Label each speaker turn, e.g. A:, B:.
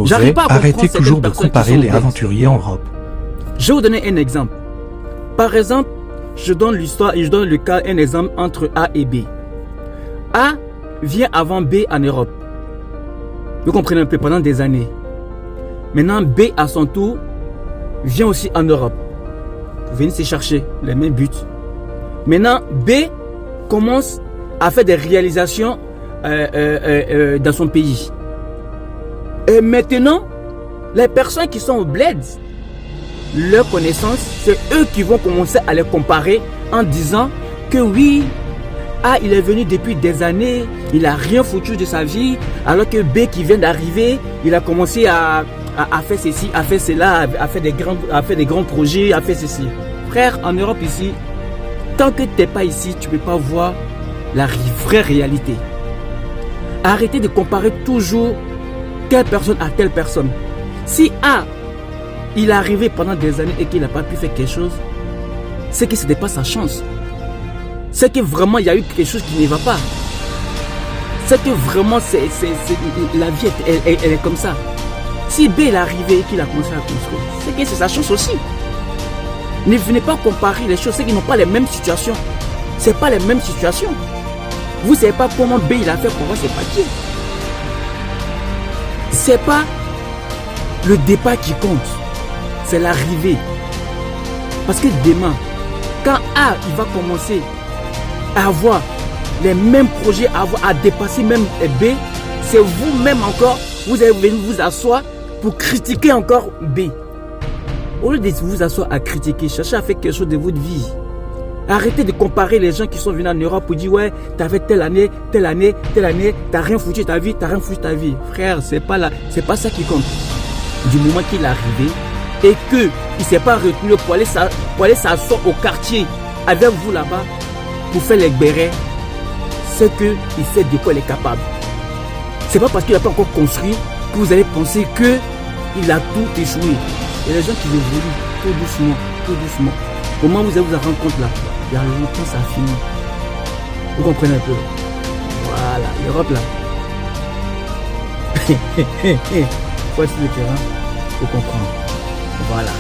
A: J'arrive pas à
B: Arrêtez
A: comprendre
B: toujours de
A: certaines personnes
B: comparer
A: qui sont
B: les
A: bêtes.
B: aventuriers en robe.
A: Je vais vous donner un exemple. Par exemple, je donne l'histoire et je donne un exemple entre A et B. A vient avant B en Europe. Vous comprenez un peu, pendant des années. Maintenant, B à son tour vient aussi en Europe. Vous venez se chercher les mêmes buts. Maintenant, B commence à faire des réalisations dans son pays. Et maintenant, les personnes qui sont au bled, leurs connaissances, c'est eux qui vont commencer à les comparer en disant que oui, A il est venu depuis des années, il n'a rien foutu de sa vie, alors que B qui vient d'arriver, il a commencé à faire ceci, à faire cela, à faire des grands projets, à faire ceci. Frère, en Europe ici, tant que tu n'es pas ici, tu ne peux pas voir la vraie réalité. Arrêtez de comparer toujours telle personne à telle personne. Si A, il est arrivé pendant des années et qu'il n'a pas pu faire quelque chose, c'est que ce n'était pas sa chance. C'est que vraiment il y a eu quelque chose qui ne va pas. C'est que vraiment la vie elle est comme ça. Si B est arrivé et qu'il a commencé à construire, c'est que c'est sa chance aussi. Ne venez pas comparer les choses, c'est qu'ils n'ont pas les mêmes situations. C'est pas les mêmes situations. Vous ne savez pas comment B il a fait pour avoir ses papiers. C'est pas le départ qui compte, c'est l'arrivée. Parce que demain, quand A il va commencer à avoir les mêmes projets, à dépasser même B, c'est vous-même encore, vous allez venir vous asseoir pour critiquer encore B. Au lieu de vous asseoir à critiquer, cherchez à faire quelque chose de votre vie. Arrêtez de comparer les gens qui sont venus en Europe pour dire ouais, t'as fait telle année, t'as rien foutu ta vie, Frère, c'est pas ça qui compte. Du moment qu'il est arrivé et qu'il ne s'est pas retenu pour aller s'asseoir au quartier avec vous là-bas pour faire les bérets, c'est qu'il sait de quoi il est capable. C'est pas parce qu'il n'a pas encore construit que vous allez penser qu'il a tout échoué. Il y a des gens qui évoluent tout doucement. Au moment où vous allez vous en rendre compte là, il y a longtemps ça a fini. Vous comprenez un peu? Voilà, l'Europe là. Voici le terrain pour comprendre. Voilà.